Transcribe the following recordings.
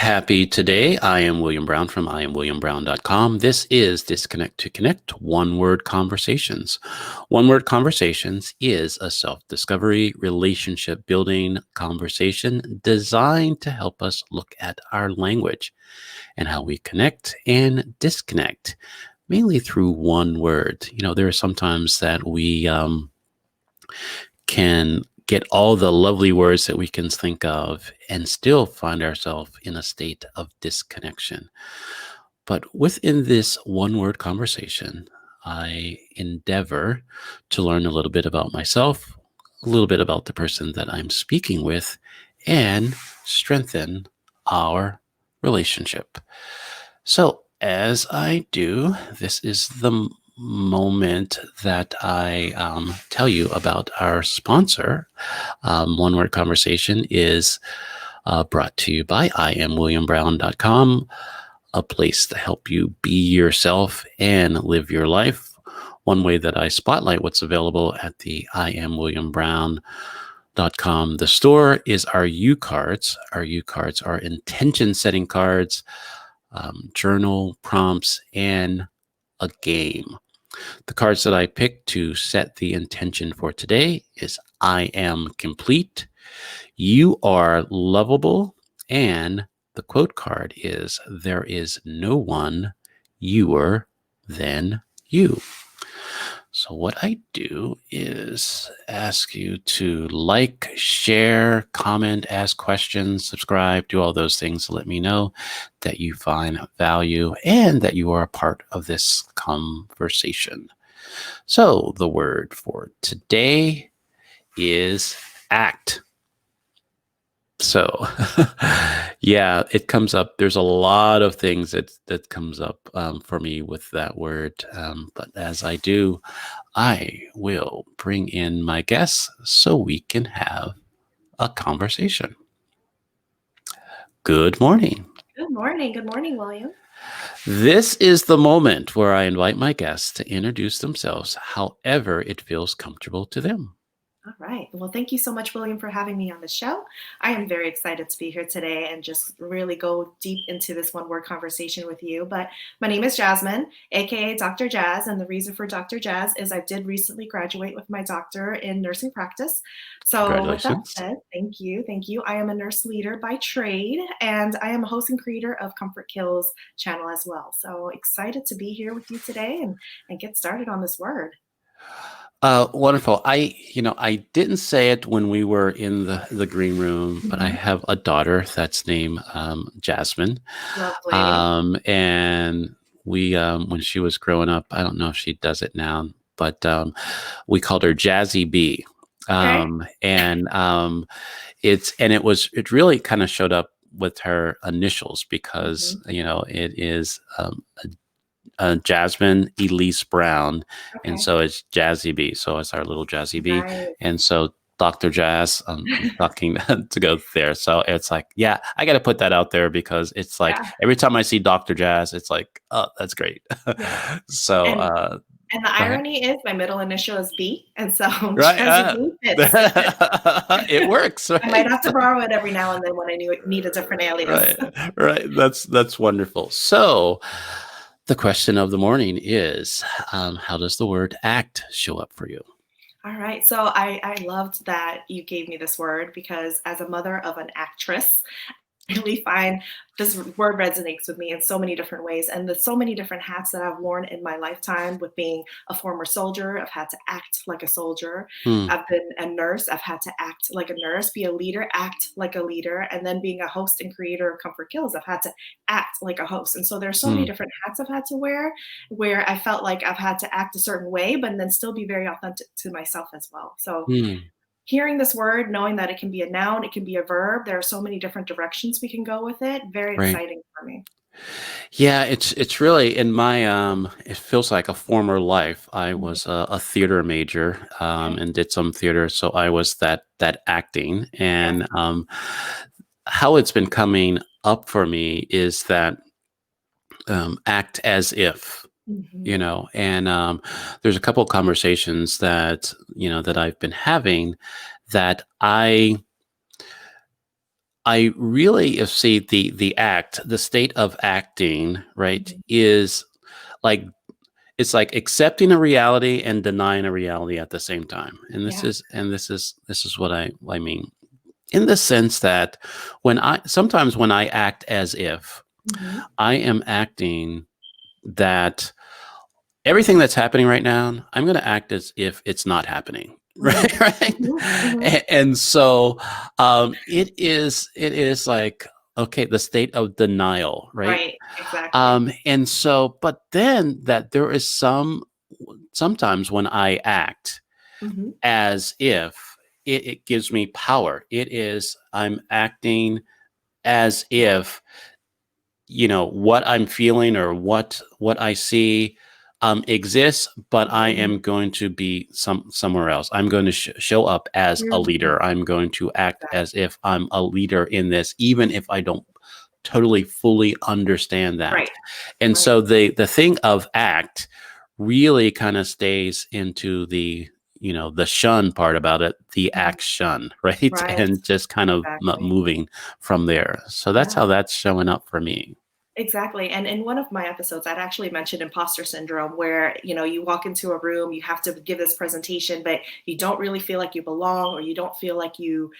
Happy today. I am William Brown from IamWilliamBrown.com. This is Disconnect to Connect One Word Conversations. One Word Conversations is a self-discovery, relationship building conversation designed to help us look at our language and how we connect and disconnect, mainly through one word. There are sometimes that we can get all the lovely words that we can think of and still find ourselves in a state of disconnection. But within this one word conversation, I endeavor to learn a little bit about myself, a little bit about the person that I'm speaking with, and strengthen our relationship. So, as I do, this is the moment that I tell you about our sponsor. One Word Conversation is brought to you by IamWilliamBrown.com, a place to help you be yourself and live your life. One way that I spotlight what's available at the IamWilliamBrown.com, the store, is our U cards. Our U cards are intention setting cards, journal prompts, and a game. The cards that I picked to set the intention for today is I am complete, you are lovable, and the quote card is there is no one youer than you. So what I do is ask you to like, share, comment, ask questions, subscribe, do all those things to let me know that you find value and that you are a part of this conversation. So the word for today is act. So, yeah, it comes up. There's a lot of things that comes up for me with that word. But as I do, I will bring in my guests so we can have a conversation. Good morning. Good morning. Good morning, William. This is the moment where I invite my guests to introduce themselves however it feels comfortable to them. All right. Well, thank you so much, William, for having me on the show. I am very excited to be here today and just really go deep into this one word conversation with you. But my name is Jasmine, aka Dr. Jazz. And the reason for Dr. Jazz is I did recently graduate with my doctor in nursing practice. So with that Congratulations. said, thank you. Thank you. I am a nurse leader by trade, and I am a host and creator of Comfort Kills channel as well. So excited to be here with you today and get started on this word. Wonderful. I didn't say it when we were in the green room, but I have a daughter that's named Jasmine. Lovely. And we, when she was growing up, I don't know if she does it now, but we called her Jazzy B. Okay. It really kind of showed up with her initials because, Mhm. it is Jasmine Elise Brown, and Okay. so it's Jazzy B. So it's our little Jazzy B, Nice. and so Dr. Jazz. I'm talking to go there. So it's like, yeah, I got to put that out there because it's like Yeah. every time I see Dr. Jazz, it's like, oh, that's great. Yeah. So And and the go ahead. irony is my middle initial is B, and so Right. Jazzy B fits. It works, I might right? have to borrow it every now and then when I need a different alias. Right. Right. That's wonderful. So the question of the morning is, how does the word act show up for you? All right. So I loved that you gave me this word because as a mother of an actress, really find this word resonates with me in so many different ways. And there's so many different hats that I've worn in my lifetime with being a former soldier. I've had to act like a soldier. Hmm. I've been a nurse. I've had to act like a nurse, be a leader, act like a leader. And then being a host and creator of Comfort Kills, I've had to act like a host. And so there's so many Hmm. different hats I've had to wear where I felt like I've had to act a certain way, but then still be very authentic to myself as well. So Hmm. hearing this word, knowing that it can be a noun, it can be a verb, there are so many different directions we can go with it. Very Right. exciting for me. Yeah, it's really in my it feels like a former life. I Mhm. was a theater major Okay. and did some theater, so I was that acting. Yes. And how it's been coming up for me is that act as if. Mhm. And there's a couple of conversations that I've been having that I I really see the state of acting, right, Mhm. is like it's like accepting a reality and denying a reality at the same time. And this Yeah. is this is what I mean, in the sense that when I act as if, Mhm. I am acting that everything that's happening right now, I'm going to act as if it's not happening. Mhm. Right. Right. Mhm. Mhm. And so it is like, okay, the state of denial. Right. Right. Exactly. And so, but then that there is sometimes when I act Mhm. as if, it gives me power. I'm acting as if, what I'm feeling or what I see exists, but I Mhm. am going to be somewhere else. I'm going to show up as a Mhm. leader. I'm going to act as Exactly. if I'm a leader in this, even if I don't totally fully understand that. Right. And Right. so the thing of act really kind of stays into the shun part about it, the Mhm. action, right? Right. And just kind of Exactly. moving from there. So that's Yeah. how that's showing up for me. Exactly. And in one of my episodes, I'd actually mentioned imposter syndrome, where, you walk into a room, you have to give this presentation, but you don't really feel like you belong, or you don't feel like you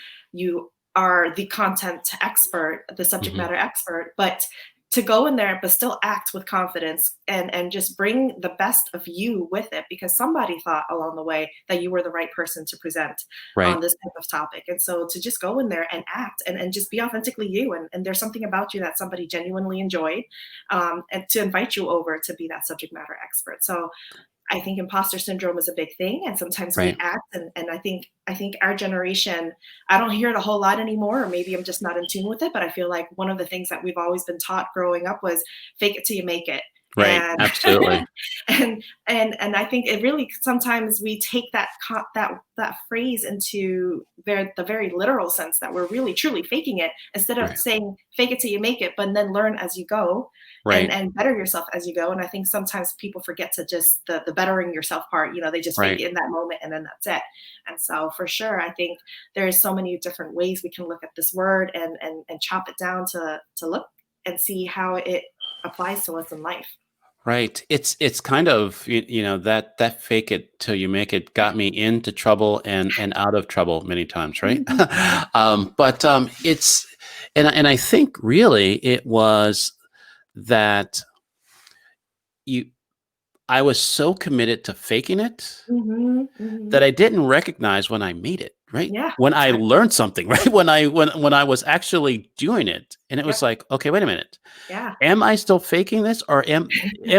are the content expert, the subject Hmm. matter expert, but to go in there but still act with confidence and just bring the best of you with it, because somebody thought along the way that you were the right person to present on Right. this type of topic. And so to just go in there and act and just be authentically you, and there's something about you that somebody genuinely enjoyed, and to invite you over to be that subject matter expert. So I think imposter syndrome is a big thing, and sometimes we Right. act, and I think our generation, I don't hear it a whole lot anymore, or maybe I'm just not in tune with it, but I feel like one of the things that we've always been taught growing up was fake it till you make it. Right. And Absolutely. and I think it really, sometimes we take that phrase into the very literal sense, that we're really truly faking it, instead of Right. saying fake it till you make it, but then learn as you go, and Right. better yourself as you go. And I think sometimes people forget to just the bettering yourself part. They just fake Right. it in that moment, and then that's it. And so for sure, I think there's so many different ways we can look at this word, and chop it down to look and see how it applies to us in life. Right. It's kind of that fake it till you make it got me into trouble and out of trouble many times, right? Mhm. Yeah. But it's and I think really it was that you I was so committed to faking it Mhm. Mhm. that I didn't recognize when I made it, right? Yeah, When I exactly. learned something, right? When I was actually doing it, and it was Yep. like, okay, wait a minute, Yeah. am I still faking this, or am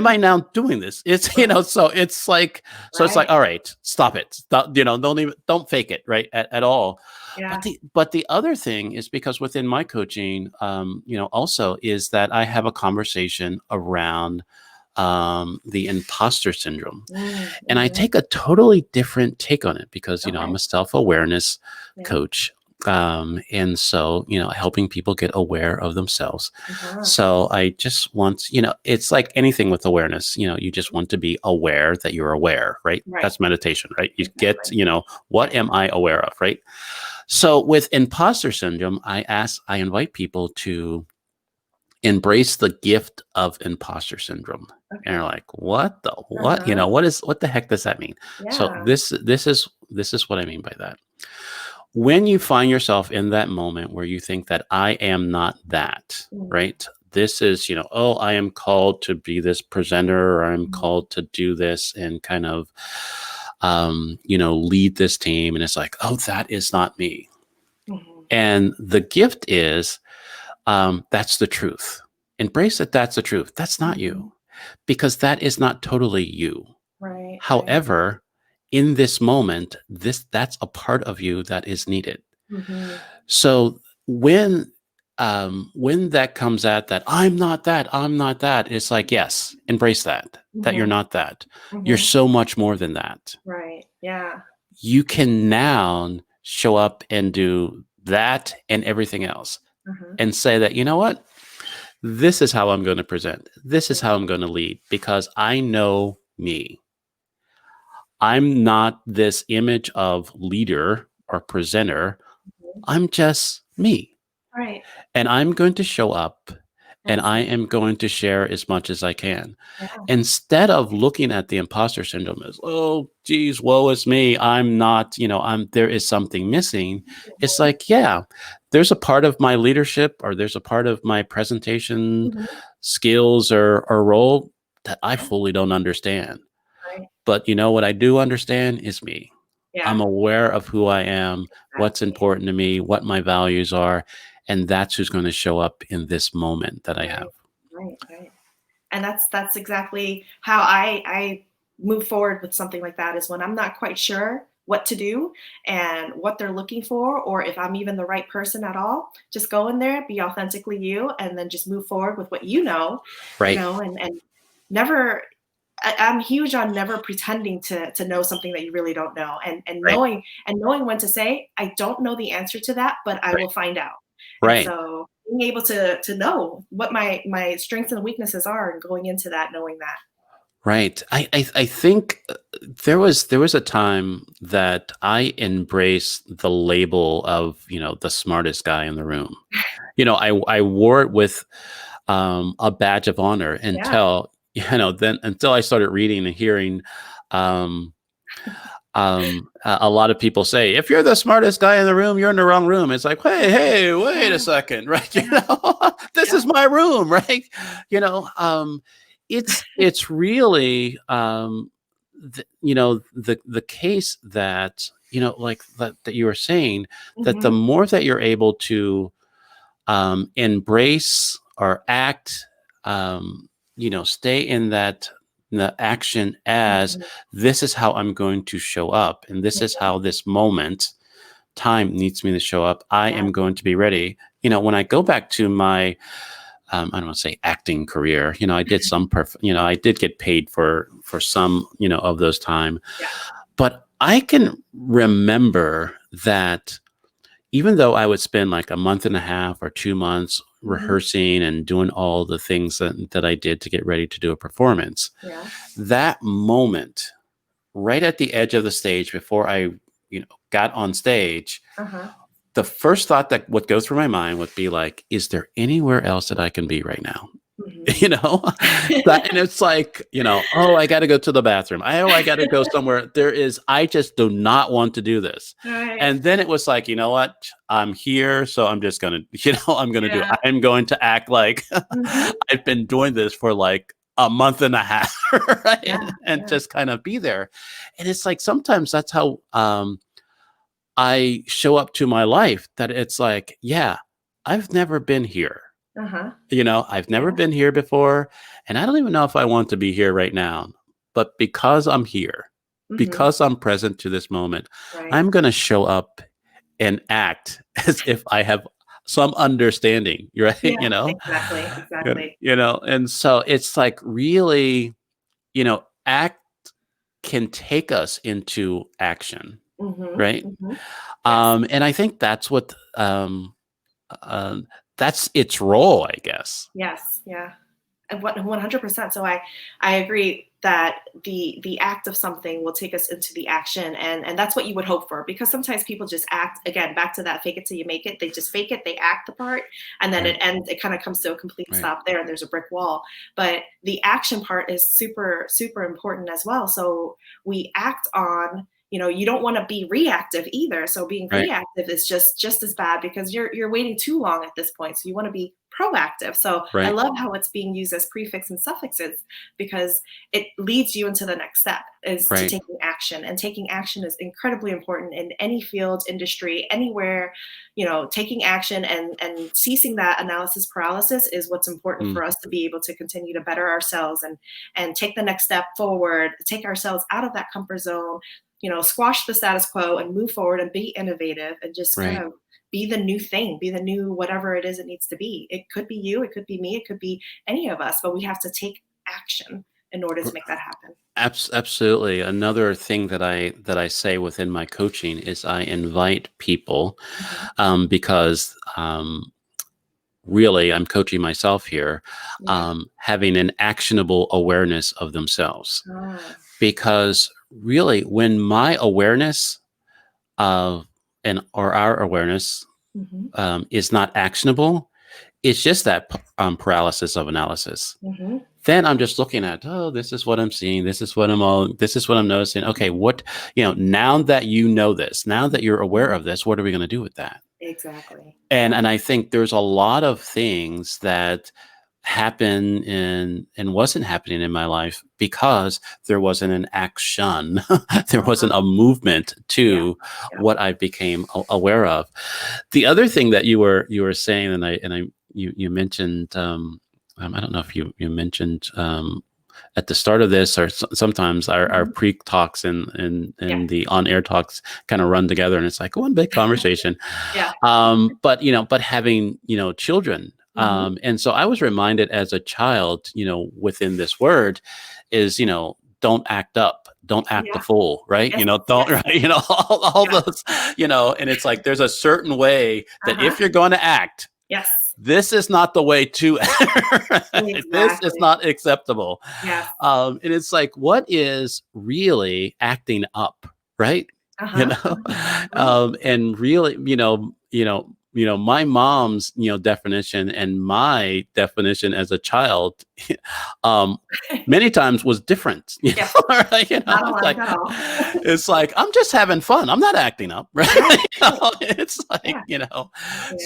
I now doing this? It's Right. so it's like, Right. all right, stop it, stop, don't fake it, right, at all. But Yeah. the other thing is, because within my coaching, also is that I have a conversation around the imposter syndrome, Mm. and I Mhm. take a totally different take on it, because I'm Okay. a self-awareness Yeah. coach. And so, helping people get aware of themselves. Uh-huh. So I just want, it's like anything with awareness, you just want to be aware that you're aware, right? Right. That's meditation, right? You get, Exactly. what Yeah. am I aware of, right? So with imposter syndrome, I invite people to embrace the gift of imposter syndrome. And Okay. you're like, what, Uh-huh. what the heck does that mean? So Yeah. this is what I mean by that. When you find yourself in that moment where you think that I am not that, Mm. right? This is, oh, I am called to be this presenter, or I'm Mhm. called to do this and kind of, lead this team. And it's like, oh, that is not me. Mhm. And the gift is, that's the truth. Embrace that that's the truth. That's not you, Mhm. because that is not totally you. Right. Right. However, in this moment, that's a part of you that is needed. Mhm. So when that comes at that, I'm not that, it's like, yes, embrace that you're Mhm. not that. You're Mhm. so much more than that. Right. Yeah. You can now show up and do that and everything else, Uh-huh. and say that, you know what? This is how I'm going to present. This is how I'm going to lead, because I know me. I'm not this image of leader or presenter. Mhm. I'm just me. Right. and I'm going to show up and I am Absolutely. going to share as much as I can. Yeah. Instead of looking at the imposter syndrome as, oh, geez, woe is me. I'm not, there is something missing. It's Mhm. like, yeah, there's a part of my leadership or there's a part of my presentation Mhm. skills or role that I Yeah. fully don't understand. Right. But what I do understand is me. Yeah. I'm aware of who I am, what's Exactly. important to me, what my values are, and that's who's going to show up in this moment that I have. Right. Right. Right. And that's exactly how I move forward with something like that, is when I'm not quite sure what to do and what they're looking for, or if I'm even the right person at all. Just go in there, be authentically you, and then just move forward with what Right. and never. I'm huge on never pretending to know something that you really don't know, and Right. knowing when to say, I don't know the answer to that, but I Right. will find out. And Right. so being able to know what my strengths and weaknesses are, and going into that knowing that. Right. I think there was a time that I embraced the label of, the smartest guy in the room. I wore it with a badge of honor Yeah. until I started reading and hearing um, a lot of people say, if you're the smartest guy in the room, you're in the wrong room. It's like, hey, wait a Yeah. second, right? Yeah. This Yeah. is my room, right? You know, um, it's really the case that like that you were saying, that the Mhm. more that you're able to embrace or act, stay in the action as, Mhm. this is how I'm going to show up, and this is Mhm. how this moment time needs me to show up. I Yeah. am going to be ready. When I go back to my, I don't want to say acting career, I did I did get paid for some, of those time, Yeah. but I can remember that even though I would spend like a month and a half or 2 months Mhm. rehearsing and doing all the things that I did to get ready to do a performance, Yeah. that moment right at the edge of the stage before I, got on stage, Uh-huh. the first thought that would go through my mind would be like, is there anywhere else that I can be right now? Mhm. you know and it's like, oh, I got to go to the bathroom, I got to go somewhere, I just do not want to do this. Right. And then it was like, what, I'm here, so I'm just gonna I'm gonna do it. Yeah. I'm going to act like Mhm. I've been doing this for like a month and a half, right? Yeah. And Yeah. just kind of be there. And it's like sometimes that's how I show up to my life, that it's like, yeah, I've never been here. Uh-huh. I've never Yeah. been here before, and I don't even know if I want to be here right now. But because I'm here, Mhm. because I'm present to this moment, Right. I'm going to show up and act as if I have some understanding, right? Yeah. Exactly. Exactly. And so it's like really, act can take us into action, Mhm. right? Mhm. Yes. And I think uh, that's its role, I guess. Yes. Yeah. And what 100%. So I agree that the act of something will take us into the action, and that's what you would hope for, because sometimes people just act, again, back to that fake it till you make it. They just fake it, they act the part, and then Right, it kind of comes to a complete right, stop there, and there's a brick wall. But the action part is super super important as well. So we act on, you don't want to be reactive either. So being right, reactive is just as bad, because you're waiting too long at this point. So you want to be proactive. So I right, love how it's being used as prefix and suffixes, because it leads you into the next step, is to right, taking action. And taking action is incredibly important in any field, industry, anywhere. Taking action and ceasing that analysis paralysis is what's important mm, for us to be able to continue to better ourselves, and take the next step forward, take ourselves out of that comfort zone, squash the status quo and move forward and be innovative, and just kind right. of be the new thing, be the new whatever it is it needs to be. It could be you, it could be me, it could be any of us, but we have to take action in order to make that happen. Absolutely. Another thing that I say within my coaching is I invite people, Mhm. because really I'm coaching myself here, Yeah. having an actionable awareness of themselves. Ah, Because really, when my awareness of and or our awareness Mhm. is not actionable, it's just that paralysis of analysis. Mhm. Then I'm just looking at, oh, this is what I'm seeing. This is what I'm noticing. Okay, what, now that you know this, now that you're aware of this, what are we going to do with that? Exactly. And Yeah. and I think there's a lot of things that happen and wasn't happening in my life because there wasn't an action. There wasn't Uh-huh. a movement Yeah. to Yeah. what I became aware of. The other thing that you were saying, you mentioned, I don't know if you mentioned, at the start of this, or sometimes our Mhm. pre talks and Yeah. the on air talks kind of run together, and it's like one big conversation. Yeah. But having children, Mhm. and so I was reminded as a child, within this word, is don't act up, don't act a Yeah. fool, right? Yes. Don't Yes. right, all Yeah. those, and it's like there's a certain way that Uh-huh. if you're going to act, Yes. this is not the way to this is Exactly. not acceptable. Yes. And it's like, what is really acting up, right? you Uh-huh. know Right. and really, my mom's definition and my definition as a child, um many times was different. Yes. Right? Not It's aligned like, at all. I'm just having fun, I'm not acting up, right? Right. Right. It's like, Yeah. Yeah.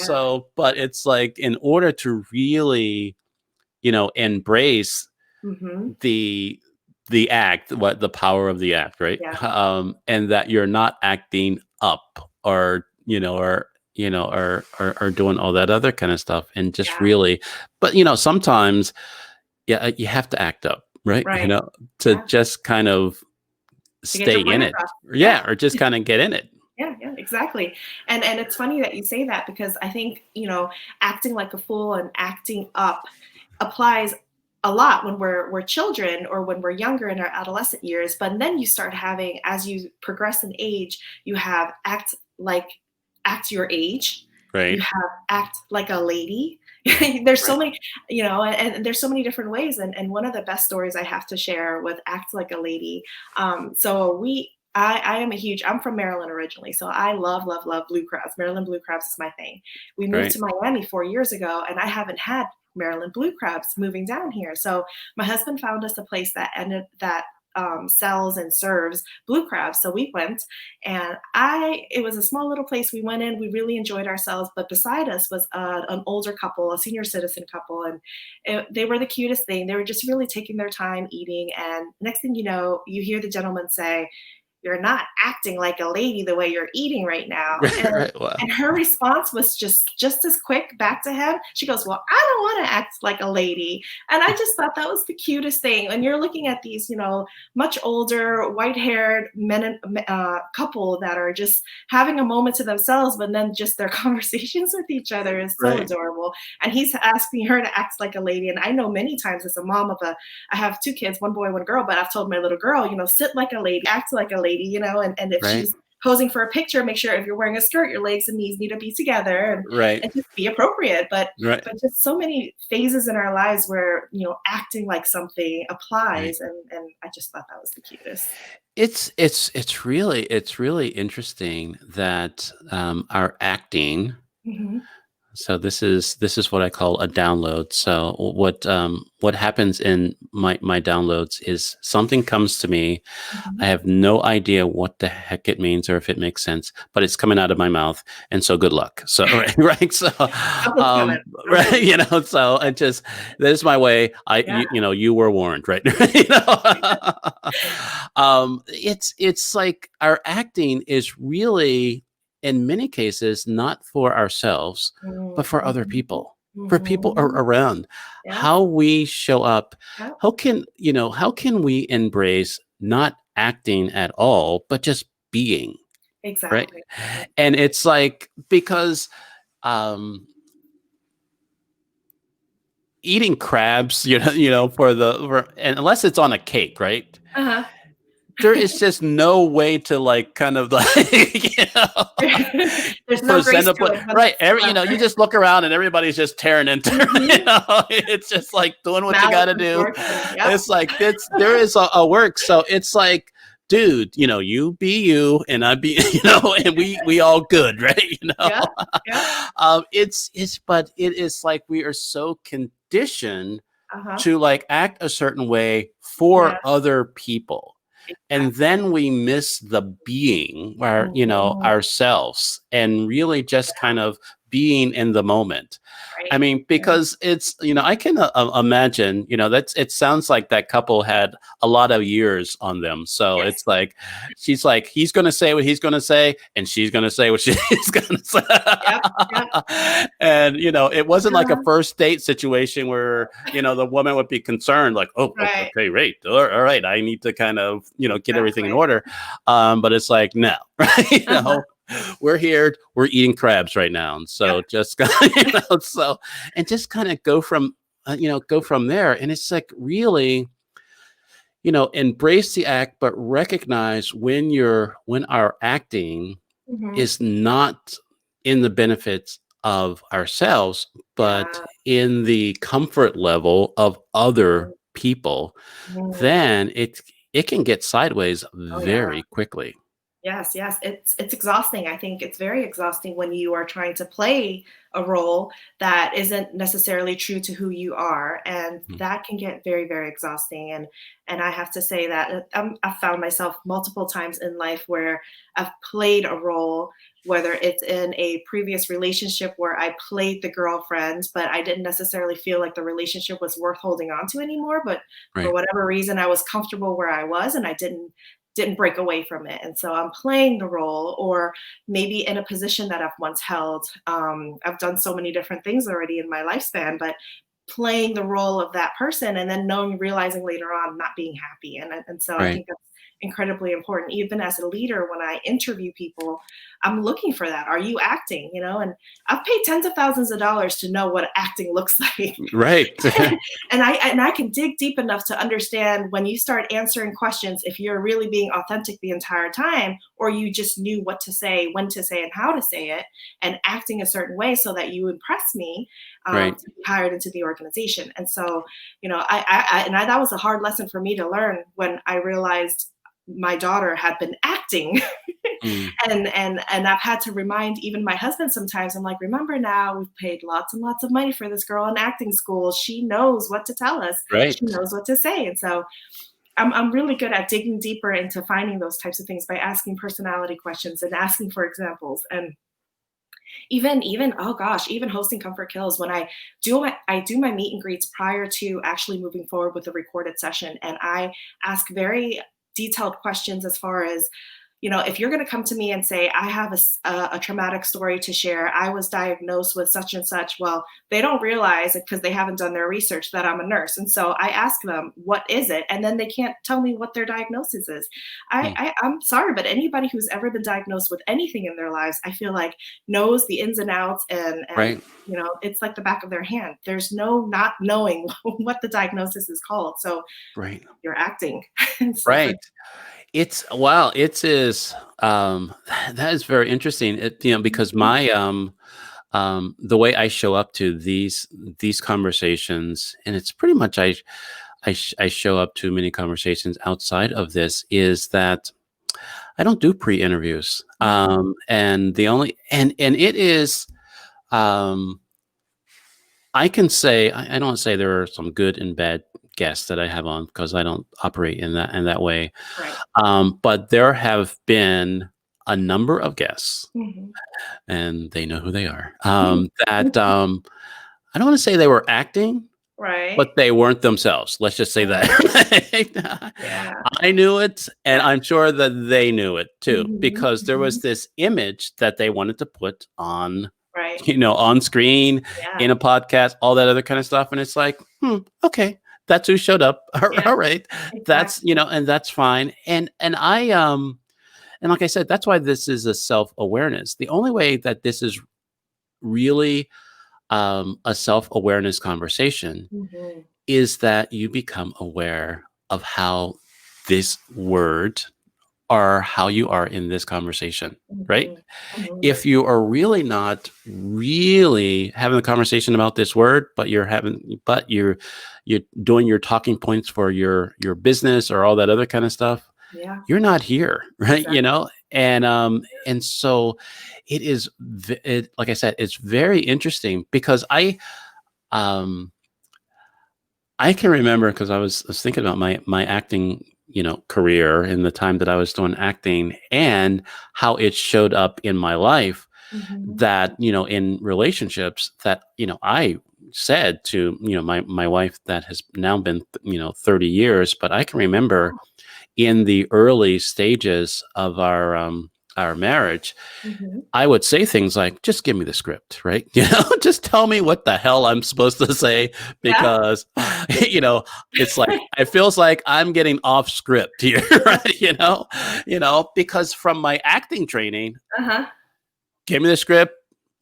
so, but it's like, in order to really embrace Mhm. the act, what the power of the act, right? Yeah. And that you're not acting up, or or doing all that other kind of stuff, and just Yeah. really, but sometimes, yeah, you have to act up, right? Right. To Yeah. just kind of To get stay your point in it. across. Yeah. Yeah, or just kind of get in it. Yeah, yeah, exactly. And it's funny that you say that because I think, acting like a fool and acting up applies a lot when we're children or when we're younger in our adolescent years. But then you start having, as you progress in age, you have act your age. You Right. have act like a lady. There's so Right. many, and there's so many different ways. And one of the best stories I have to share with act like a lady. I am I'm from Maryland originally, so I love, love, love blue crabs. Maryland blue crabs is my thing. We moved Right. to Miami 4 years ago, and I haven't had Maryland blue crabs moving down here. So my husband found us a place that sells and serves blue crabs. So we went, and it was a small little place. We went in, we really enjoyed ourselves. But beside us was an older couple, a senior citizen couple, and they were the cutest thing. They were just really taking their time eating. And next thing you know, you hear the gentleman say, "You're not acting like a lady the way you're eating right now." Right. Right. Wow. And her response was just as quick back to him. She goes, "Well, I don't want to act like a lady." And I just thought that was the cutest thing. And you're looking at these, much older, white-haired men, couple that are just having a moment to themselves, but then just their conversations with each other is so Right. adorable. And he's asking her to act like a lady. And I know many times as a mom I have two kids, one boy, one girl, but I've told my little girl, sit like a lady, act like a lady, and if Right. she's posing for a picture, make sure if you're wearing a skirt, your legs and knees need to be together Right. and just be appropriate. But Right. just so many phases in our lives where, acting like something Right. applies. And I just thought that was the cutest. It's really interesting that, our acting. Hmm. So this is what I call a download. So what happens in my downloads is something comes to me. I Hmm. have no idea what the heck it means or if it makes sense, but it's coming out of my mouth, and so good luck. So right, right. So, Something's coming. I'm right, ready. so I just, this is my way. Yeah. You were warned, right? It's like our acting is really, in many cases, not for ourselves, but for other Mm-hmm. people, for people Hmm. around. Yeah. How we show up, Yeah. how can we embrace not acting at all, but just being, right? Exactly. And it's like, because, um eating crabs, and unless it's on a cake, right? Uh-huh. There is just no way to, like, kind of like, There's no grace to presentable, it once right? it's You delivered. just look around and everybody's just tearing into, Mhm. it's just like doing what you Malice got to and do. fortune. Yep. It's like, there is a work. So it's like, dude, you be you and I be, and we all good, right? Yeah. Yeah. But it is like we are so conditioned Uh-huh. to like act a certain way Yeah. for other people. And Exactly. then we miss the being our, Mhm. ourselves and really just kind of being in the moment. I Right. mean, Yeah. because it's, I can imagine, it sounds like that couple had a lot of years on them. So Yes. it's like, she's like, he's going to say what he's going to say, and she's going to say what she's going to Yep. Yep. say. And, it wasn't like a Uh, first date situation where, the woman would be concerned, like, oh, right. okay, great. All right. I need to kind of, get everything in Exactly. order. But it's like, no, right? Uh-huh. We're here, we're eating crabs right now. And Yep. so just, so, and just kind of go from there. And it's like really, embrace the act, but recognize when our acting Mhm. is not in the benefits of ourselves, but Yeah. in the comfort level of other Mhm. people, Mhm. then it can get sideways Oh, yeah. very quickly. Yes, yes. It's exhausting. I think it's very exhausting when you are trying to play a role that isn't necessarily true to who you are, and Mm. that can get very, very exhausting. And I have to say that I've found myself multiple times in life where I've played a role, whether it's in a previous relationship where I played the girlfriend, but I didn't necessarily feel like the relationship was worth holding on to anymore. But for Right. whatever reason, I was comfortable where I was, and I didn't break away from it. And so I'm playing the role, or maybe in a position that I've once held. I've done so many different things already in my lifespan, but playing the role of that person and then realizing later on not being happy. And so I Right. think that's incredibly important. Even as a leader, when I interview people, I'm looking for that. Are you acting? And I've paid tens of thousands of dollars to know what acting looks like. Right. And I can dig deep enough to understand when you start answering questions if you're really being authentic the entire time, or you just knew what to say, when to say, and how to say it, and acting a certain way so that you impress me, Right. to be hired into the organization. And so, that was a hard lesson for me to learn when I realized my daughter had been acting. Mm. And I've had to remind even my husband sometimes. I'm like, remember, now we've paid lots and lots of money for this girl in acting school. She knows what to tell us. Right. She knows what to say. And so I'm really good at digging deeper into finding those types of things by asking personality questions and asking for examples. And even oh gosh, even hosting Comfort Kills, when I do my meet and greets prior to actually moving forward with the recorded session, and I ask very detailed questions as far as, if you're going to come to me and say, I have a traumatic story to share, I was diagnosed with such and such. Well, they don't realize it because they haven't done their research that I'm a nurse. And so I ask them, what is it? And then they can't tell me what their diagnosis is. Mm. I'm sorry, but anybody who's ever been diagnosed with anything in their lives, I feel like knows the ins and outs, and Right. it's like the back of their hand. There's no not knowing what the diagnosis is called. So Right. you're acting. And so for Right. It's wow. It is. That is very interesting. Because my the way I show up to these conversations, and it's pretty much I show up to many conversations outside of this, is that I don't do pre-interviews. Mhm. And the only and it is um I can say I don't say there are some good and bad guests that I have on because I don't operate in that way. Right. But there have been a number of guests, Mhm. and they know who they are. That I don't want to say they were acting, Right. but they weren't themselves. Let's just say Right. that. Yeah. I knew it, and Yeah. I'm sure that they knew it too, Mhm. because there was Mhm. this image that they wanted to put on, Right. on screen, Yeah. in a podcast, all that other kind of stuff. And it's like, okay, that's who showed up. Yeah. All right, that's Exactly. and that's fine. And I and like I said, that's why this is a self awareness. The only way that this is really a self awareness conversation Mhm. is that you become aware of how this word or how you are in this conversation, right? Mhm. Mhm. If you are really not really having a conversation about this word, but you're doing your talking points for your business or all that other kind of stuff, Yeah. you're not here, right? Exactly. And so it is, like I said, it's very interesting because um, I can remember because I was thinking about my acting, career and the time that I was doing acting and how it showed up in my life Hmm. that, in relationships that, I said to, my wife that has now been, 30 years, but I can remember in the early stages of our marriage, Hmm. I would say things like, "Just give me the script, right? Just tell me what the hell I'm supposed to say Yeah. because, you know, it's like it feels like I'm getting off script here, right? Because from my acting training, Uh-huh. give me the script,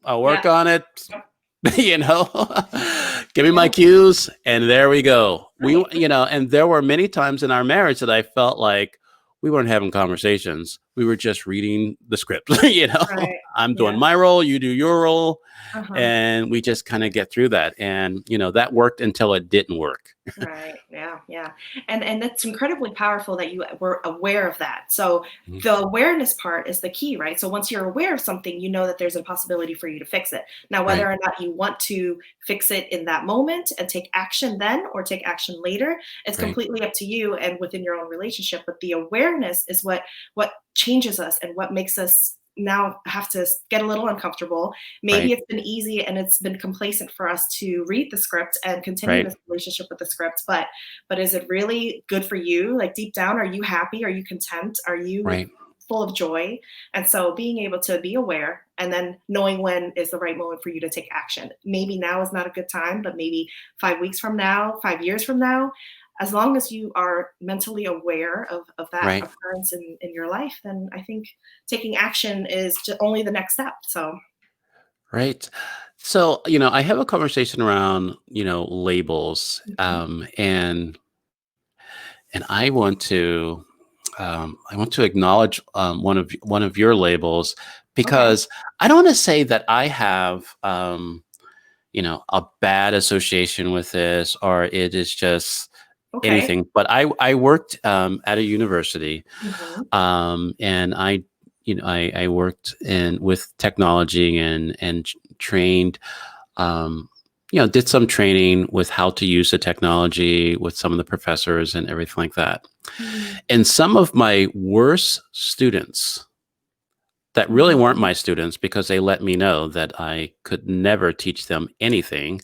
I'll Yeah. work on it, Yep. you know, give me my Yeah. cues, and there we go. Right. And there were many times in our marriage that I felt like we weren't having conversations. We were just reading the script. Right. I'm doing Yeah. my role, you do your role, Uh-huh. and we just kind of get through that. And that worked until it didn't work. Right. Yeah. Yeah. And that's incredibly powerful that you were aware of that. So Mhm. the awareness part is the key, right? So once you're aware of something, you know that there's a possibility for you to fix it. Now, whether Right, or not you want to fix it in that moment and take action then or take action later, it's right, completely up to you and within your own relationship. But the awareness is what changes us and what makes us now have to get a little uncomfortable. Maybe right, it's been easy and it's been complacent for us to read the script and continue right, this relationship with the script, but is it really good for you? Like deep down, are you happy? Are you content? Are you right, full of joy? And so being able to be aware and then knowing when is the right moment for you to take action. Maybe now is not a good time, but maybe 5 weeks from now, 5 years from now, as long as you are mentally aware of that right, occurrence in your life, then I think taking action is only the next step. So, right. So, I have a conversation around, labels, mhm. and I want to acknowledge one of your labels Okay. because I don't want to say that I have a bad association with this or it is just Okay. anything. But I worked at a university, Mhm. and I worked in with technology and trained, did some training with how to use the technology with some of the professors and everything like that. Mhm. And some of my worst students that really weren't Mhm. my students because they let me know that I could never teach them anything,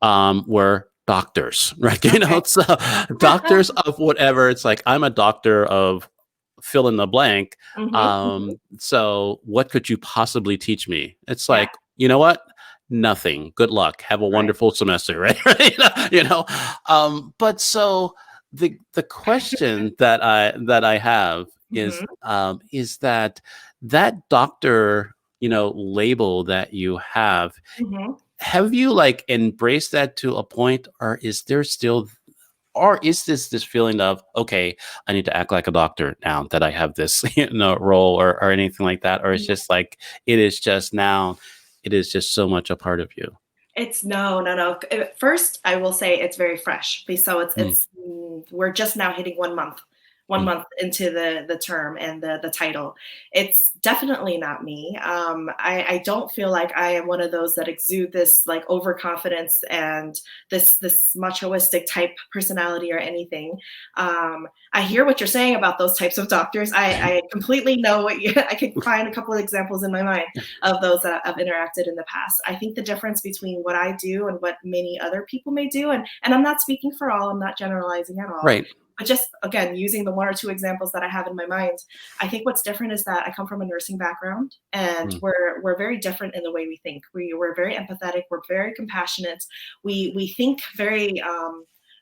were doctors, right? Okay. So doctors of whatever. It's like I'm a doctor of fill in the blank. Mhm, mhm. So what could you possibly teach me? It's Yeah, like, you know what? Nothing. Good luck. Have a right. wonderful semester, right? But so the question that I have Mhm, is that doctor, label that you mhm. have you like embraced that to a point, or is there still, or is this feeling of, okay, I need to act like a doctor now that I have this role, or anything like that, or it's just like it is just now, it is just so much a part of you. It's no, no, no. At first, I will say it's very fresh. So Mm, we're just now hitting 1 month, one mm, month into the term and the title. It's definitely not me. I don't feel like I am one of those that exude this like overconfidence and this machoistic type personality or anything. I hear what you're saying about those types of doctors. I completely know what you. I could find a couple of examples in my mind of those that I've interacted in the past. I think the difference between what I do and what many other people may do, and I'm not speaking for all, I'm not generalizing at all, right, but just again, using the one or two examples that I have in my mind, I think what's different is that I come from a nursing background and mm, we're very different in the way we think. We're very empathetic, we're very compassionate, we think very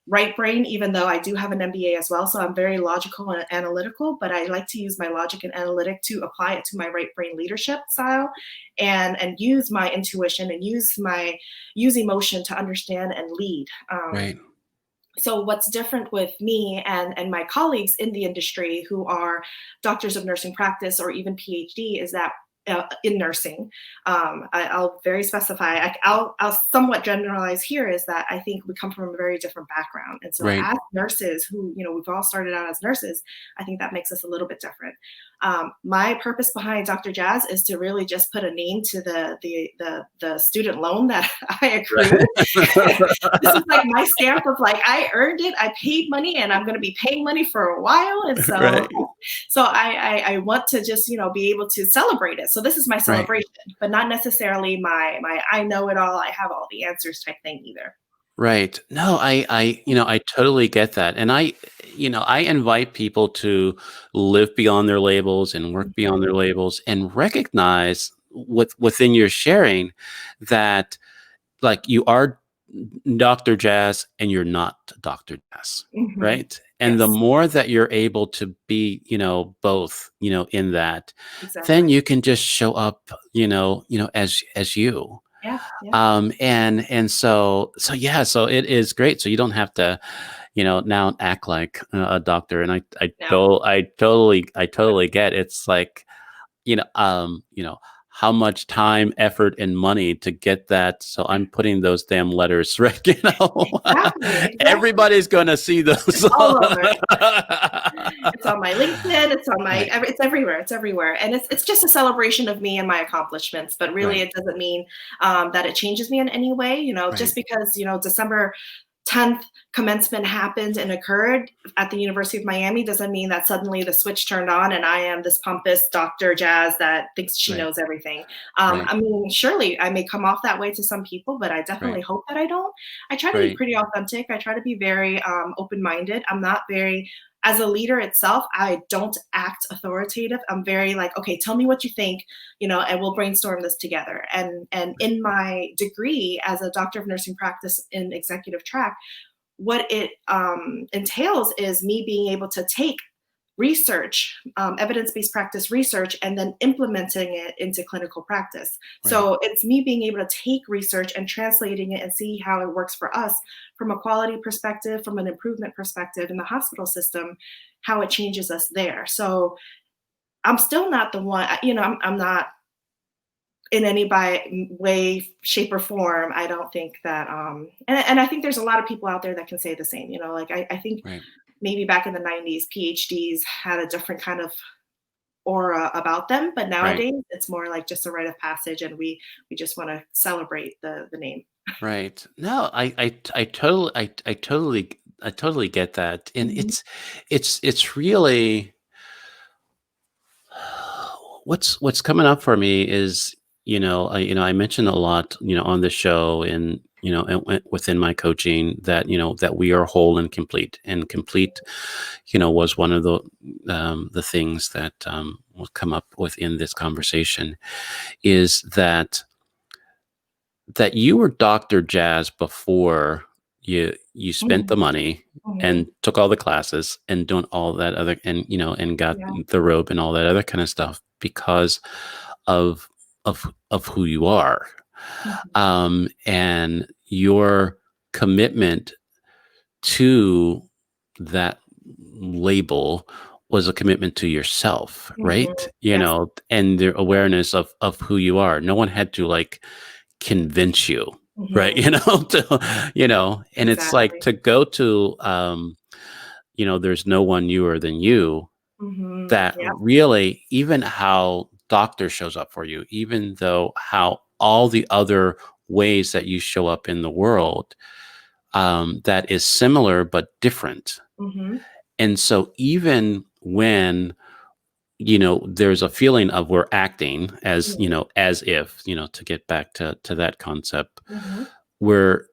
right brain, even though I do have an MBA as well. So I'm very logical and analytical, but I like to use my logic and analytic to apply it to my right brain leadership style and use my intuition and use emotion to understand and lead. right, So what's different with me and my colleagues in the industry who are doctors of nursing practice or even PhD is that in nursing. I'll very specify. I'll somewhat generalize here is that I think we come from a very different background, and so Right. as nurses, who we've all started out as nurses, I think that makes us a little bit different. My purpose behind Dr. Jazz is to really just put a name to the student loan that I accrued. This is like my stamp of like I earned it, I paid money, and I'm going to be paying money for a while, and so Right. I want to just be able to celebrate it. So this is my Right. celebration, but not necessarily my I know it all, I have all the answers type thing either. Right. No, I totally get that. And I invite people to live beyond their labels and work beyond their Mhm. labels and recognize within your sharing that like you are Dr. Jazz and you're not Dr. Jazz, Mhm. right? And the Yes, more that you're able to be, both, in that, then exactly. you can just show up, as you. Yeah, yeah. And so yeah, so it is great. So you don't have to, now act like a doctor. And No. I totally get it's like, you know, um, you know, how much time, effort, and money to get that. So I'm putting those damn letters, right? Exactly, exactly. Everybody's gonna see those. It's all over. It's on my LinkedIn, it's on my Right, it's everywhere, it's everywhere, and it's just a celebration of me and my accomplishments, but really right, it doesn't mean, that it changes me in any way, right, just because, December 10th commencement happened and occurred at the University of Miami doesn't mean that suddenly the switch turned on and I am this pompous Dr. Jazz that thinks she right, knows everything. right, I mean, surely I may come off that way to some people, but I definitely right, hope that I don't. I try to be right, pretty authentic. I try to be very open-minded. I'm not very as a leader itself, I don't act authoritative. I'm very like, okay, tell me what you think, and we'll brainstorm this together. And in my degree as a doctor of nursing practice in executive track, what it entails is me being able to take research, evidence-based practice research, and then implementing it into clinical practice. right, So it's me being able to take research and translating it and see how it works for us from a quality perspective, from an improvement perspective in the hospital system, how it changes us there. So I'm still not the one, I'm not in any by way, shape, or form. I don't think that, and I think there's a lot of people out there that can say the same. Like I think right, maybe back in the 90s, PhDs had a different kind of aura about them, but right, nowadays it's more like just a rite of passage, and we just want to celebrate the name. right. No, I totally get that. And Mhm, it's really what's coming up for me is I mentioned a lot on the show and within my coaching that that we are whole and complete was one of the things that will come up within this conversation is that you were Dr. Jazz before you spent mhm, the money mhm. and took all the classes and doing all that other and got Yeah. the robe and all that other kind of stuff because of of who you are, Mhm, and your commitment to that label was a commitment to yourself, mhm. right? Yes. And the awareness of who you are. No one had to like convince you, right? Mhm. And it's like Exactly. to go to there's no one newer than you, Mhm. that Yep. really even how doctor shows up for you, even though how all the other ways that you show up in the world, that is similar but different. Mhm. And so even when there's a feeling of we're acting as Mhm. as if to get back to that concept, Mhm. we're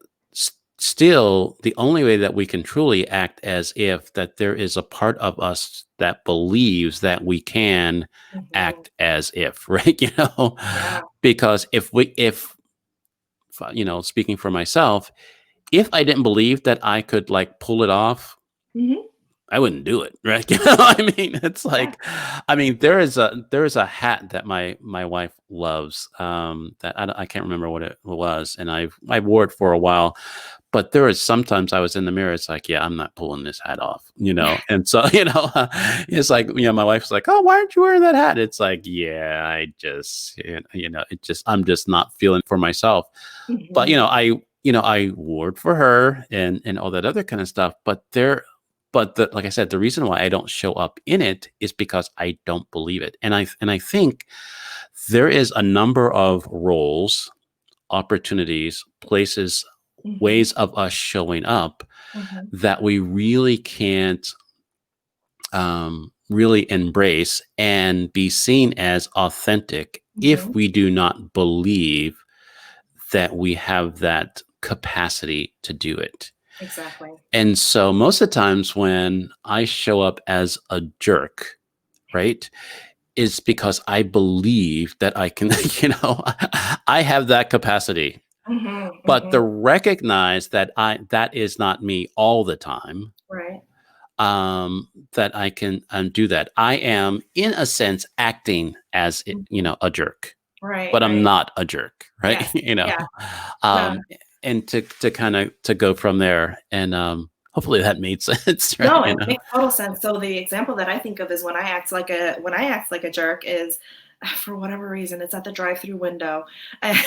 still the only way that we can truly act as if that there is a part of us that believes that we can Mhm. act as if right Yeah. because if speaking for myself, if I didn't believe that I could like pull it off, Mhm. I wouldn't do it, right? I mean, it's Yeah. like, I mean, there is a hat that my wife loves, that I can't remember what it was, and I wore it for a while, but there was sometimes I was in the mirror. It's like, yeah, I'm not pulling this hat off, you know? And so, you know, it's like, you know, my wife's like, oh, why aren't you wearing that hat? It's like, yeah, I just, you know, I'm just not feeling for myself. But, Mhm. you know, I wore it for her and all that other kind of stuff. Like I said, the reason why I don't show up in it is because I don't believe it. And I think there is a number of roles, opportunities, places, Mhm. ways of us showing up Mhm. that we really can't really embrace and be seen as authentic if Mhm. we do not believe that we have that capacity to do it. Exactly. And so most of the times when I show up as a jerk, right, is because I believe that I can, you know, I have that capacity. Mhm. But to Mhm. recognize that that is not me all the time, Right. that I can do that. I am, in a sense, acting as you Mhm. know, a jerk, Right. but I'm Right. not a jerk, right? Yes. You know, Yeah. No. um, and to kind of to go from there, and hopefully that made sense, right? No, You it know, makes total sense. So the example that I think of is when I act like a jerk is for whatever reason, it's at the drive-through window. And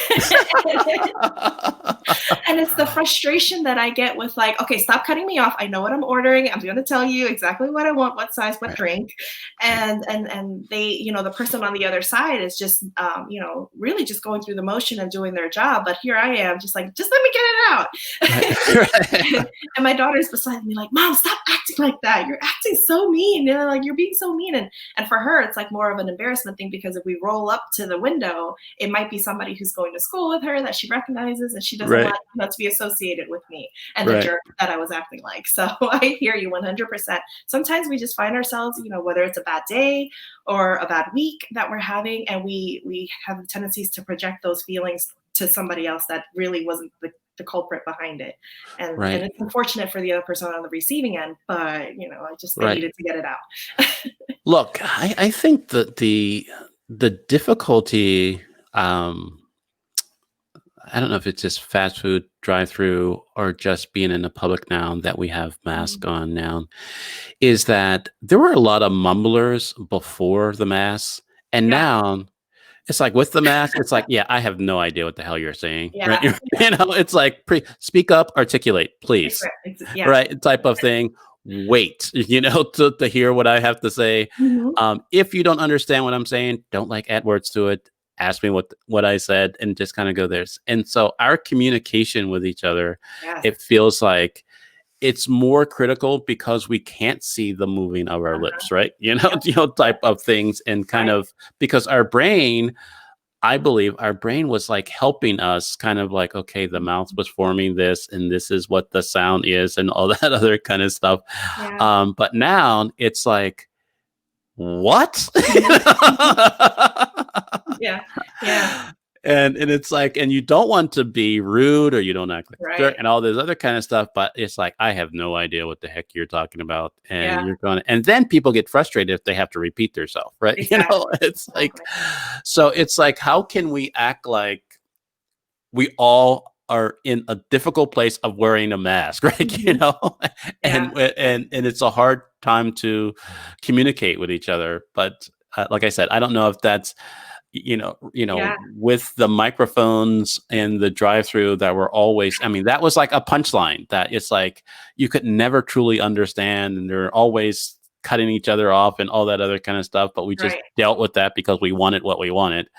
it's the frustration that I get with like, okay, stop cutting me off. I know what I'm ordering. I'm going to tell you exactly what I want, what size, what right, drink. right, And they, the person on the other side is just, really just going through the motion and doing their job. But here I am, just like, just let me get it right, out. right, And my daughter's beside me, like, Mom, stop acting like that. You're acting so mean. Like you're being so mean. And for her, it's like more of an embarrassment thing because if we roll up to the window, it might be somebody who's going to school with her that she recognizes and she doesn't want right, to be associated with me and the right, jerk that I was acting like. So I hear you 100%. Sometimes we just find ourselves, whether it's a bad day or a bad week that we're having, and we have tendencies to project those feelings to somebody else that really wasn't the culprit behind it. And right, it's unfortunate for the other person on the receiving end, but I right. needed to get it out. Look, I think that the difficulty, um, I don't know if it's just fast food drive-through or just being in the public now that we have masks Mhm. on now, is that there were a lot of mumblers before the masks, and Yeah, now it's like with the mask, it's like, yeah, I have no idea what the hell you're saying, right? yeah, You know, it's like speak up, articulate, please, yeah. right? Type of thing. Wait, you know, to hear what I have to say. Mhm. If you don't understand what I'm saying, don't like add words to it. Ask me what I said, and just kind of go there. And so our communication with each other, Yes. it feels like it's more critical because we can't see the moving of our Uh-huh. lips, right? You know, Yep. type of things, and kind Right. of because our brain, I believe our brain was like helping us kind of like, okay, the mouth Mhm. was forming this, and this is what the sound is, and all that other kind of stuff. Yeah. But now it's like, what? Mhm. Yeah. Yeah. And it's like, and you don't want to be rude or you don't act like a jerk Right. and all this other kind of stuff, but it's like, I have no idea what the heck you're talking about. And Yeah. you're going to, and then people get frustrated if they have to repeat themselves, right? You know, Exactly. it's like, Exactly. so it's like, how can we act like we all are in a difficult place of wearing a mask, right? You Mhm. know, Yeah. and it's a hard time to communicate with each other. But like I said, I don't know if that's Yeah. with the microphones and the drive-through that were always. I mean, that was like a punchline that it's like you could never truly understand, and they're always cutting each other off and all that other kind of stuff. But we just Right. dealt with that because we wanted what we wanted.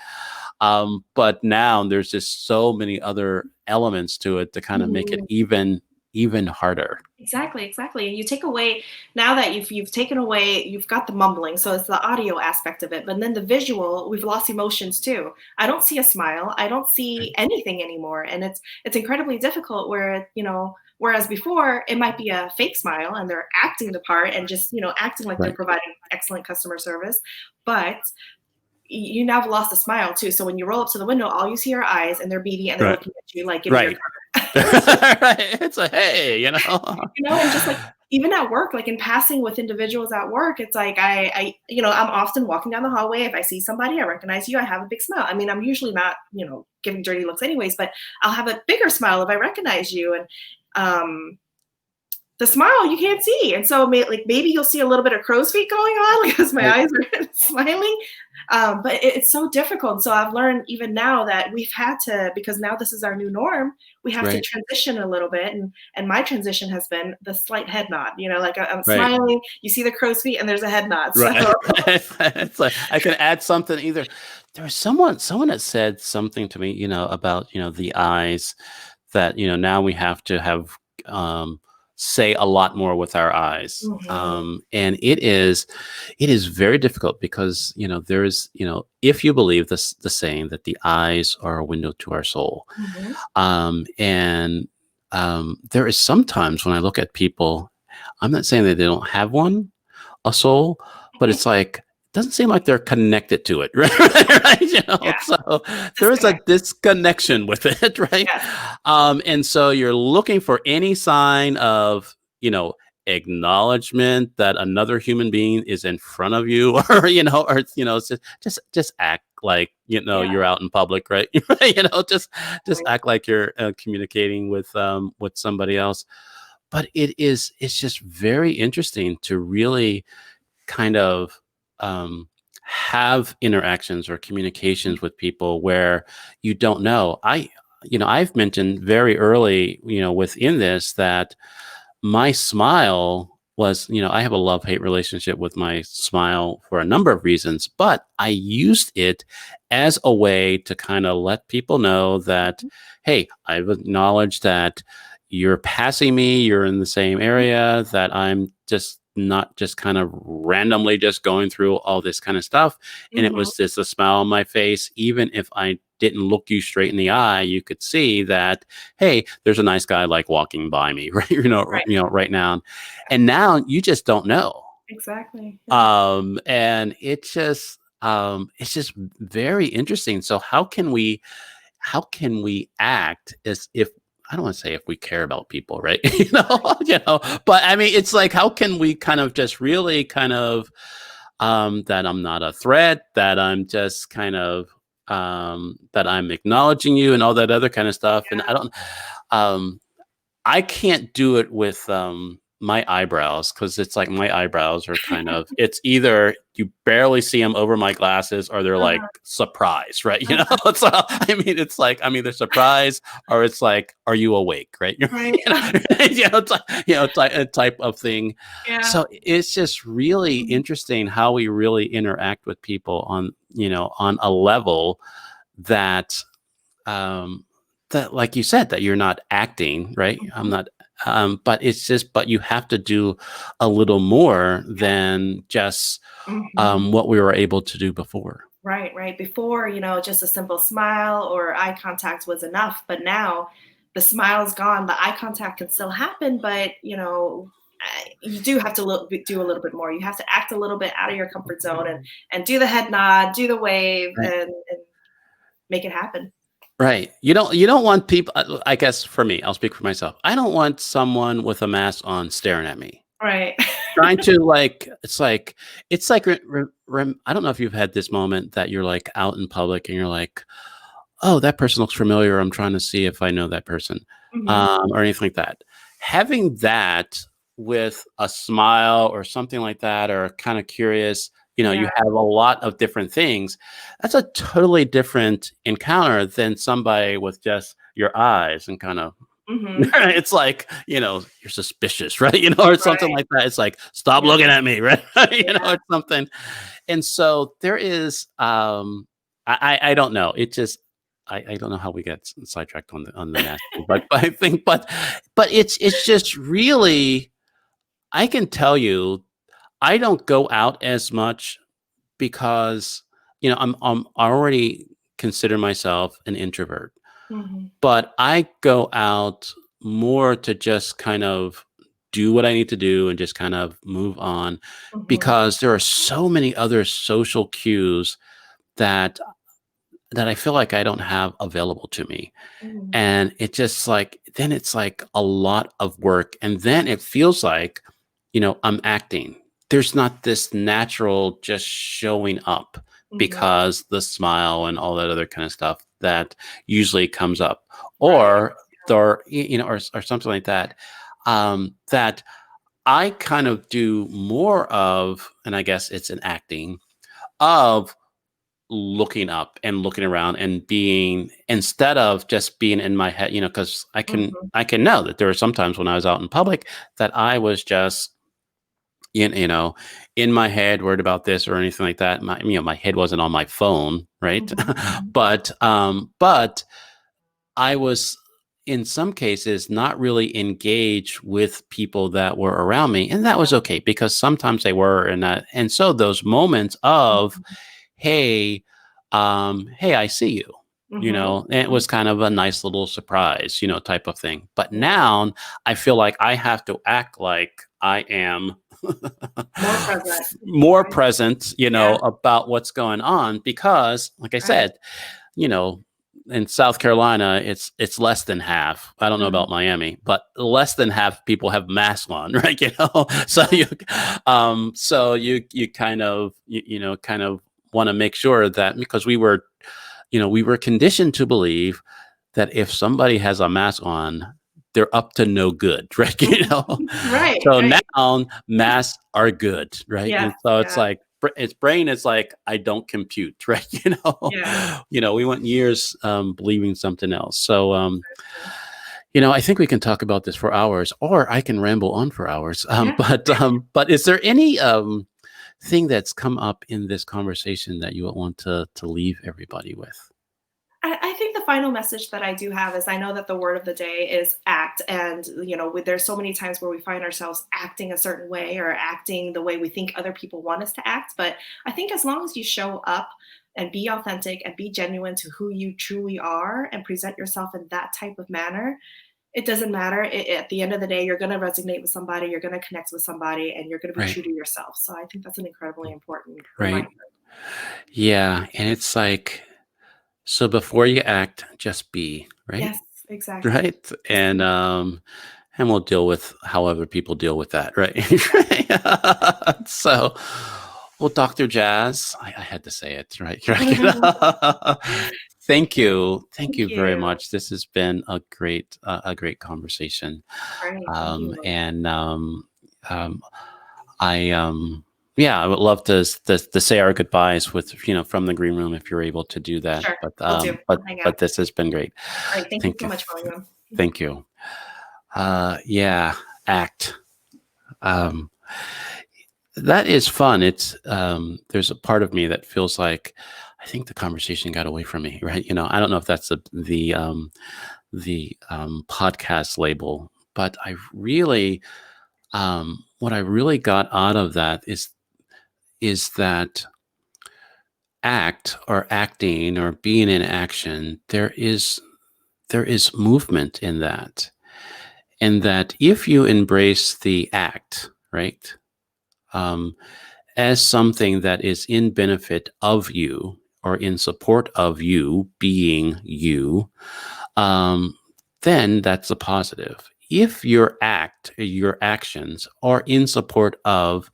But now there's just so many other elements to it to kind of make it Mhm. even harder. Exactly, exactly. And you take away now that you've taken away, you've got the mumbling, so it's the audio aspect of it. But then the visual, we've lost emotions too. I don't see a smile. I don't Right. see anything anymore, and it's incredibly difficult. Whereas before it might be a fake smile and they're acting the part and just acting like they're Right. providing excellent customer service, but you now have lost a smile too. So when you roll up to the window, all you see are eyes and they're beady and they're Right. looking at you like, give me your Right. card. Right. It's a hey, you know. And just like even at work, like in passing with individuals at work, it's like I'm often walking down the hallway. If I see somebody, I recognize you, I have a big smile. I mean, I'm usually not, giving dirty looks anyways, but I'll have a bigger smile if I recognize you. And um, the smile you can't see. And so maybe you'll see a little bit of crow's feet going on because my Right. eyes are smiling. But it's so difficult. So I've learned even now that we've had to, because now this is our new norm, we have to Right. transition a little bit. And my transition has been the slight head nod, like I'm Right. smiling, you see the crow's feet and there's a head nod. So Right. It's like I can add something either. There was someone that said something to me, about, the eyes that, now we have to have um say a lot more with our eyes. mhm, And it is very difficult because, there's, if you believe this the saying that the eyes are a window to our soul. mhm, And there is sometimes when I look at people, I'm not saying that they don't have a soul, but mhm. it's like doesn't seem like they're connected to it, right? Right? Yeah, So there is a disconnect. disconnection with it, right? Yes. And so you're looking for any sign of, acknowledgement that another human being is in front of you, or it's just act like Yeah. you're out in public, right? Just act like you're communicating with somebody else. But it's just very interesting to really kind of have interactions or communications with people where you don't know. I've mentioned very early, within this that my smile was, I have a love-hate relationship with my smile for a number of reasons, but I used it as a way to kind of let people know that, hey, I've acknowledged that you're passing me, you're in the same area, that I'm just not just kind of randomly just going through all this kind of stuff. And it Mhm. was just a smile on my face. Even if I didn't look you straight in the eye, you could see that, hey, there's a nice guy like walking by me, right? Right. Right now. And now you just don't know. Exactly. Yeah. And it's just very interesting. So how can we act as if, I don't want to say if we care about people, right? But I mean, it's like, how can we kind of just really kind of, that I'm not a threat, that I'm just kind of, that I'm acknowledging you and all that other kind of stuff. And um, I can't do it with my eyebrows because it's like my eyebrows are kind of, it's either you barely see them over my glasses or they're like Uh-huh, surprise, right? uh-huh. So it's like I'm either surprised or it's like, are you awake, right? Right. It's like, a type of thing. Yeah. So it's just really Mhm. interesting how we really interact with people on a level that um that, like you said, that you're not acting, right? I'm Mhm. not, but it's just, but you have to do a little more Yeah. than just Mhm. what we were able to do before. Right, right. Before, just a simple smile or eye contact was enough, but now the smile's gone. The eye contact can still happen, but you do have to do a little bit more. You have to act a little bit out of your comfort zone and do the head nod, do the wave, Right. and make it happen. Right. You don't want people, I guess for me, I'll speak for myself. I don't want someone with a mask on staring at me. Right. Trying to, like, it's like I don't know if you've had this moment that you're like out in public and you're like, oh, that person looks familiar. I'm trying to see if I know that person, hmm or anything like that. Having that with a smile or something like that, or kind of curious, Yeah. you have a lot of different things. That's a totally different encounter than somebody with just your eyes and kind of, hmm it's like, you're suspicious, right? Or something Right. like that. It's like, stop Yeah. looking at me, right? Yeah. Or something. And so there is, I don't know. It just, I don't know how we get sidetracked on the masking, but I think, but it's just really, I can tell you, I don't go out as much because, I'm already consider myself an introvert, hmm but I go out more to just kind of do what I need to do and just kind of move on hmm because there are so many other social cues that I feel like I don't have available to me. hmm And it just like, then it's like a lot of work. And then it feels like, I'm acting. There's not this natural just showing up hmm because the smile and all that other kind of stuff that usually comes up. Right. Or, or or something like that. That I kind of do more of, and I guess it's an acting of looking up and looking around and being, instead of just being in my head, because Mhm, I can know that there were some times when I was out in public that I was just in in my head worried about this or anything like that. My head wasn't on my phone, right? mhm, mhm. But I was, in some cases, not really engaged with people that were around me, and that was Yeah. okay because sometimes they were, and so those moments of, Mhm, hey, hey, I see you. mhm, And it mhm. was kind of a nice little surprise, type of thing. But Yeah. now I feel like I have to act like I am More present, more right? present, Yeah, about what's going on because, like I right. said, you know, in South Carolina, it's less than half. I don't know Mhm. about Miami, but less than half people have masks on, right? So Yeah. you kind of kind of want to make sure that, because we were conditioned to believe that if somebody has a mask on, they're up to no good, right? Right, So right. now masks are good, right? Yes, And so it's yeah, like its brain is like, I don't compute, right? yeah. We went years believing something else. So Exactly. I think we can talk about this for hours, or I can ramble on for hours. Yeah. But is there any thing that's come up in this conversation that you want to leave everybody with? I think the final message that I do have is I know that the word of the day is act. And, there's so many times where we find ourselves acting a certain way or acting the way we think other people want us to act. But I think as long as you show up and be authentic and be genuine to who you truly are and present yourself in that type of manner, it doesn't matter. At the end of the day, you're going to resonate with somebody, you're going to connect with somebody, and you're going to be Right. true to yourself. So I think that's an incredibly important Right. reminder. Yeah. And it's like, so before you act, just be, right? Yes, exactly. Right. Just be. And we'll deal with however people deal with that, right? Yeah. So, well, Dr. Jazz, I had to say it, right? Thank Thank you very you. much. This has been a great conversation, Great. Thank you. and um, I yeah, I would love to say our goodbyes with from the green room if you're able to do that. Sure. Will do. We'll hang out. But this has been great. Great. Thank you Thank so you, much, William. thank you. Yeah, act. Um, that is fun. It's there's a part of me that feels like I think the conversation got away from me, right? I don't know if that's the podcast label, but I really what I really got out of that is that act or acting or being in action, there is movement in that. And that if you embrace the act, right, um, as something that is in benefit of you or in support of you being you, um, then that's a positive. If your actions are in support of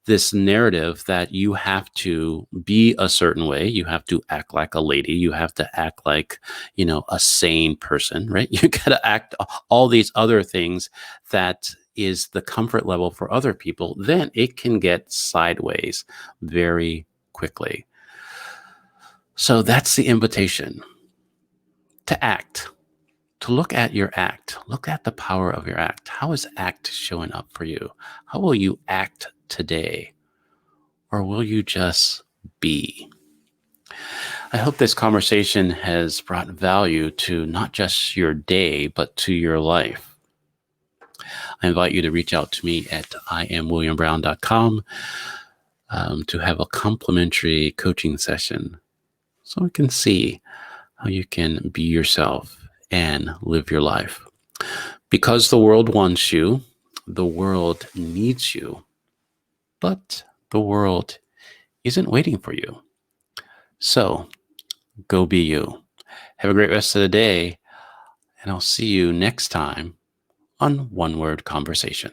this narrative that you have to be a certain way, you have to act like a lady, you have to act like, a sane person, right? You got to act all these other things that is the comfort level for other people, then it can get sideways very quickly. So that's the invitation to act, to look at your act, look at the power of your act. How is act showing up for you? How will you act today? Or will you just be? I hope this conversation has brought value to not just your day, but to your life. I invite you to reach out to me at iamwilliambrown.com to have a complimentary coaching session so we can see how you can be yourself and live your life. Because the world wants you, the world needs you, but the world isn't waiting for you. So go be you. Have a great rest of the day, and I'll see you next time on One Word Conversation.